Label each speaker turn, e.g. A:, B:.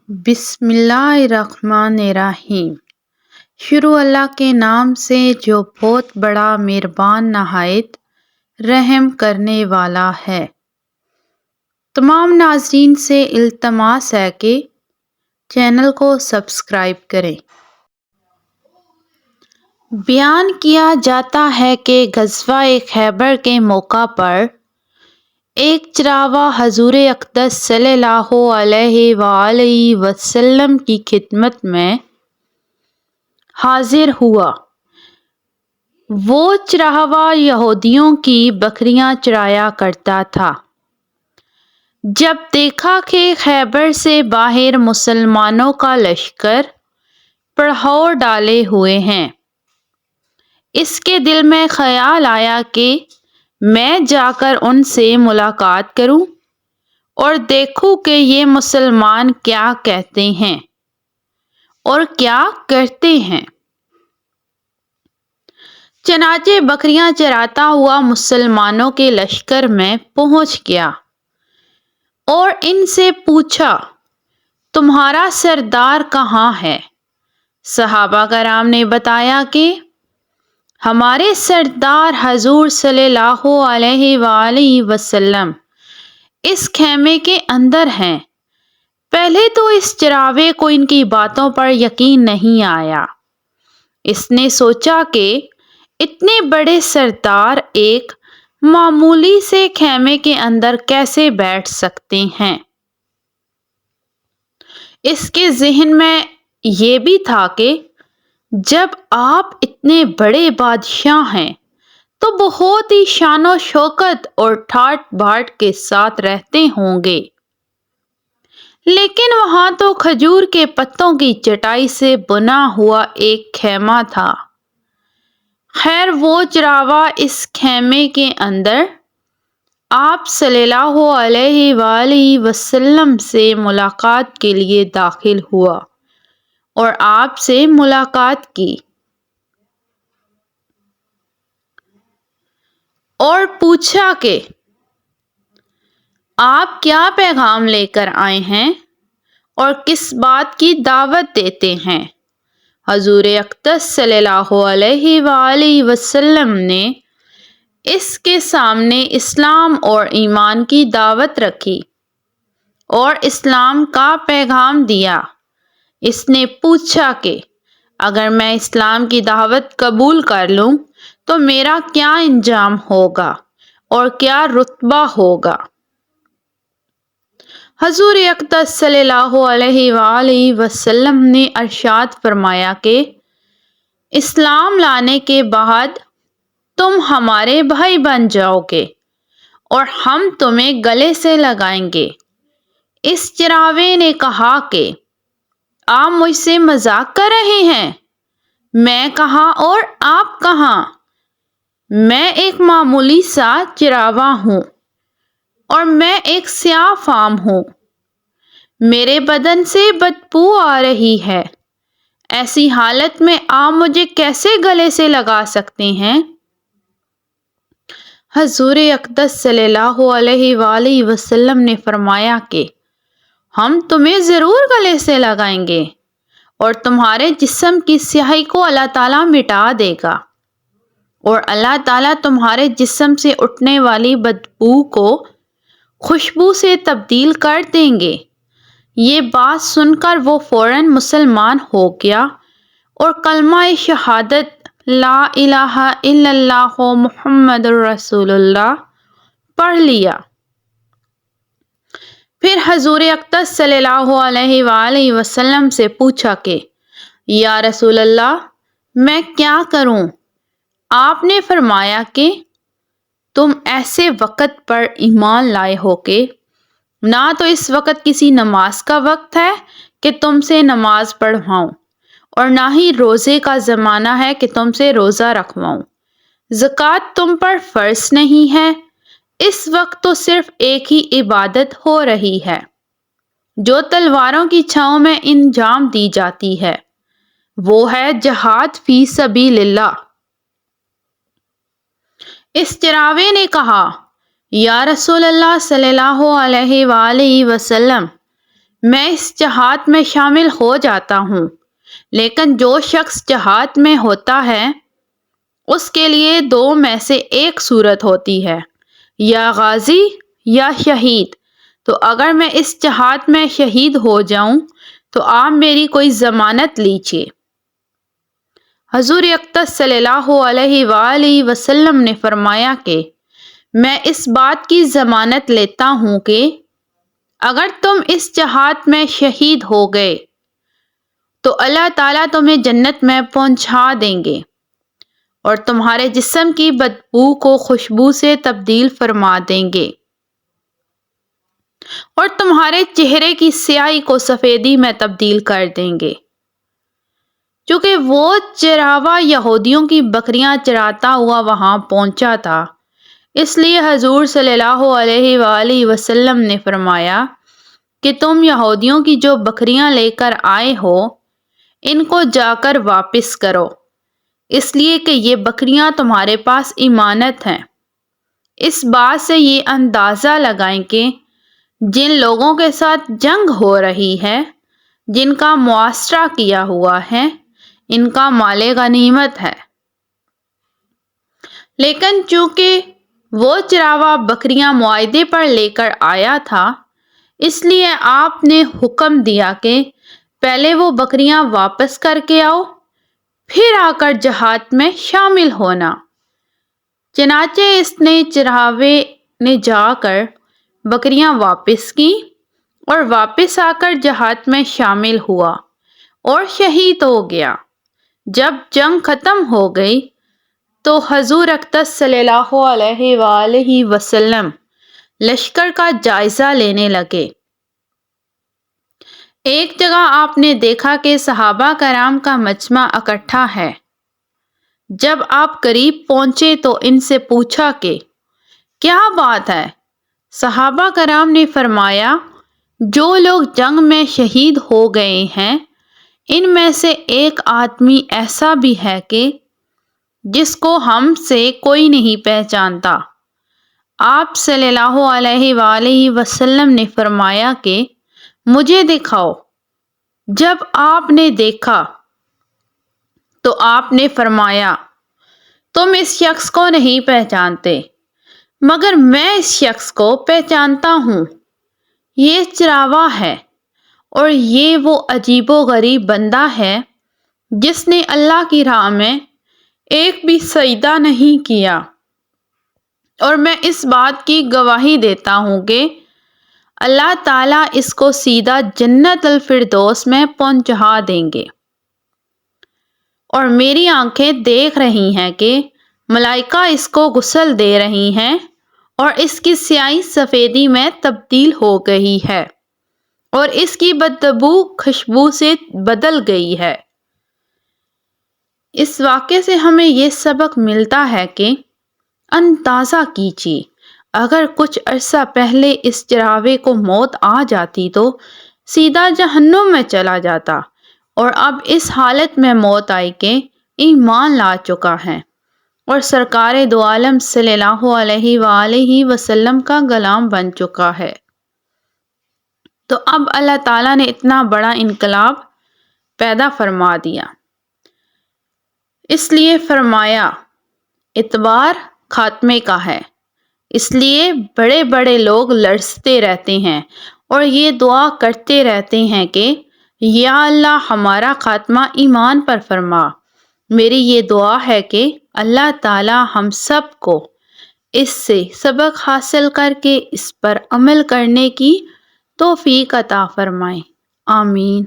A: بسم اللہ الرحمن الرحیم۔ شروع اللہ کے نام سے جو بہت بڑا مہربان نہایت رحم کرنے والا ہے۔ تمام ناظرین سے التماس ہے کہ چینل کو سبسکرائب کریں۔ بیان کیا جاتا ہے کہ غزوہ خیبر کے موقع پر ایک چراغا حضور اقدس صلی اللہ علیہ وآلہ وسلم کی خدمت میں حاضر ہوا۔ وہ چراغا یہودیوں کی بکریاں چرایا کرتا تھا۔ جب دیکھا کہ خیبر سے باہر مسلمانوں کا لشکر پڑاؤ ڈالے ہوئے ہے، اس کے دل میں خیال آیا کہ میں جا کر ان سے ملاقات کروں اور دیکھوں کہ یہ مسلمان کیا کہتے ہیں اور کیا کرتے ہیں۔ چنانچہ بکریاں چراتا ہوا مسلمانوں کے لشکر میں پہنچ گیا اور ان سے پوچھا، تمہارا سردار کہاں ہے؟ صحابہ کرام نے بتایا کہ ہمارے سردار حضور صلی اللہ علیہ وآلہ وسلم اس خیمے کے اندر ہیں۔ پہلے تو اس چراغے کو ان کی باتوں پر یقین نہیں آیا۔ اس نے سوچا کہ اتنے بڑے سردار ایک معمولی سے خیمے کے اندر کیسے بیٹھ سکتے ہیں؟ اس کے ذہن میں یہ بھی تھا کہ جب آپ اتنے بڑے بادشاہ ہیں تو بہت ہی شان و شوکت اور ٹھاٹ باٹ کے ساتھ رہتے ہوں گے، لیکن وہاں تو کھجور کے پتوں کی چٹائی سے بنا ہوا ایک خیمہ تھا۔ خیر، وہ چراغا اس خیمے کے اندر آپ صلی اللہ علیہ وآلہ وسلم سے ملاقات کے لیے داخل ہوا اور آپ سے ملاقات کی اور پوچھا کہ آپ کیا پیغام لے کر آئے ہیں اور کس بات کی دعوت دیتے ہیں؟ حضور اقدس صلی اللہ علیہ وآلہ وسلم نے اس کے سامنے اسلام اور ایمان کی دعوت رکھی اور اسلام کا پیغام دیا۔ اس نے پوچھا کہ اگر میں اسلام کی دعوت قبول کر لوں تو میرا کیا انجام ہوگا اور کیا رتبہ ہوگا؟ حضور اقدس صلی اللہ علیہ وآلہ وسلم نے ارشاد فرمایا کہ اسلام لانے کے بعد تم ہمارے بھائی بن جاؤ گے اور ہم تمہیں گلے سے لگائیں گے۔ اس چراغے نے کہا کہ آپ مجھ سے مذاق کر رہے ہیں؟ میں کہاں اور آپ کہاں؟ میں ایک معمولی سا چراغا ہوں اور میں ایک سیاہ فام ہوں۔ میرے بدن سے بدبو آ رہی ہے۔ ایسی حالت میں آپ مجھے کیسے گلے سے لگا سکتے ہیں؟ حضور اقدس صلی اللہ علیہ وآلہ وسلم نے فرمایا کہ ہم تمہیں ضرور گلے سے لگائیں گے اور تمہارے جسم کی سیاہی کو اللہ تعالیٰ مٹا دے گا اور اللہ تعالیٰ تمہارے جسم سے اٹھنے والی بدبو کو خوشبو سے تبدیل کر دیں گے۔ یہ بات سن کر وہ فوراً مسلمان ہو گیا اور کلمہ شہادت لا الہ الا اللہ محمد رسول اللہ پڑھ لیا۔ پھر حضور اقدس صلی اللہ علیہ وآلہ وسلم سے پوچھا کہ یا رسول اللہ، میں کیا کروں؟ آپ نے فرمایا کہ تم ایسے وقت پر ایمان لائے ہو کہ نہ تو اس وقت کسی نماز کا وقت ہے کہ تم سے نماز پڑھواؤں اور نہ ہی روزے کا زمانہ ہے کہ تم سے روزہ رکھواؤں۔ زکوٰۃ تم پر فرض نہیں ہے۔ اس وقت تو صرف ایک ہی عبادت ہو رہی ہے جو تلواروں کی چھاؤں میں انجام دی جاتی ہے، وہ ہے جہاد فی سبیل اللہ۔ اس چراغے نے کہا، یا رسول اللہ صلی اللہ علیہ وآلہ وسلم، میں اس جہاد میں شامل ہو جاتا ہوں، لیکن جو شخص جہاد میں ہوتا ہے اس کے لیے دو میں سے ایک صورت ہوتی ہے، یا غازی یا شہید۔ تو اگر میں اس جہاد میں شہید ہو جاؤں تو آپ میری کوئی ضمانت لیجیے۔ حضور اقدس صلی اللہ علیہ وآلہ وسلم نے فرمایا کہ میں اس بات کی ضمانت لیتا ہوں کہ اگر تم اس جہاد میں شہید ہو گئے تو اللہ تعالیٰ تمہیں جنت میں پہنچا دیں گے اور تمہارے جسم کی بدبو کو خوشبو سے تبدیل فرما دیں گے اور تمہارے چہرے کی سیاہی کو سفیدی میں تبدیل کر دیں گے۔ چونکہ وہ چراوا یہودیوں کی بکریاں چراتا ہوا وہاں پہنچا تھا، اس لیے حضور صلی اللہ علیہ وآلہ وسلم نے فرمایا کہ تم یہودیوں کی جو بکریاں لے کر آئے ہو ان کو جا کر واپس کرو، اس لیے کہ یہ بکریاں تمہارے پاس امانت ہیں۔ اس بات سے یہ اندازہ لگائیں کہ جن لوگوں کے ساتھ جنگ ہو رہی ہے، جن کا محاصرہ کیا ہوا ہے، ان کا مال غنیمت ہے۔ لیکن چونکہ وہ چراوا بکریاں معاہدے پر لے کر آیا تھا، اس لیے آپ نے حکم دیا کہ پہلے وہ بکریاں واپس کر کے آؤ، پھر آ کر جہاد میں شامل ہونا۔ چنانچہ اس نے چراوے نے جا کر بکریاں واپس کی اور واپس آ کر جہاد میں شامل ہوا اور شہید ہو گیا۔ جب جنگ ختم ہو گئی تو حضور اقدس صلی اللہ علیہ وآلہ وسلم لشکر کا جائزہ لینے لگے۔ ایک جگہ آپ نے دیکھا کہ صحابہ کرام کا مجمع اکٹھا ہے۔ جب آپ قریب پہنچے تو ان سے پوچھا کہ کیا بات ہے؟ صحابہ کرام نے فرمایا، جو لوگ جنگ میں شہید ہو گئے ہیں ان میں سے ایک آدمی ایسا بھی ہے کہ جس کو ہم سے کوئی نہیں پہچانتا۔ آپ صلی اللہ علیہ وآلہ وسلم نے فرمایا کہ مجھے دکھاؤ۔ جب آپ نے دیکھا تو آپ نے فرمایا، تم اس شخص کو نہیں پہچانتے مگر میں اس شخص کو پہچانتا ہوں، یہ چراوا ہے اور یہ وہ عجیب و غریب بندہ ہے جس نے اللہ کی راہ میں ایک بھی سجدہ نہیں کیا، اور میں اس بات کی گواہی دیتا ہوں کہ اللہ تعالیٰ اس کو سیدھا جنت الفردوس میں پہنچا دیں گے، اور میری آنکھیں دیکھ رہی ہیں کہ ملائکہ اس کو غسل دے رہی ہیں اور اس کی سیاہی سفیدی میں تبدیل ہو گئی ہے اور اس کی بدبو خوشبو سے بدل گئی ہے۔ اس واقعے سے ہمیں یہ سبق ملتا ہے کہ اندازہ کیجیے، اگر کچھ عرصہ پہلے اس چراوے کو موت آ جاتی تو سیدھا جہنم میں چلا جاتا، اور اب اس حالت میں موت آئی کہ ایمان لا چکا ہے اور سرکار دو عالم صلی اللہ علیہ وآلہ وسلم کا غلام بن چکا ہے۔ تو اب اللہ تعالیٰ نے اتنا بڑا انقلاب پیدا فرما دیا، اس لیے فرمایا اعتبار خاتمے کا ہے۔ اس لیے بڑے بڑے لوگ لرزتے رہتے ہیں اور یہ دعا کرتے رہتے ہیں کہ یا اللہ ہمارا خاتمہ ایمان پر فرما۔ میری یہ دعا ہے کہ اللہ تعالی ہم سب کو اس سے سبق حاصل کر کے اس پر عمل کرنے کی توفیق عطا فرمائے۔ آمین۔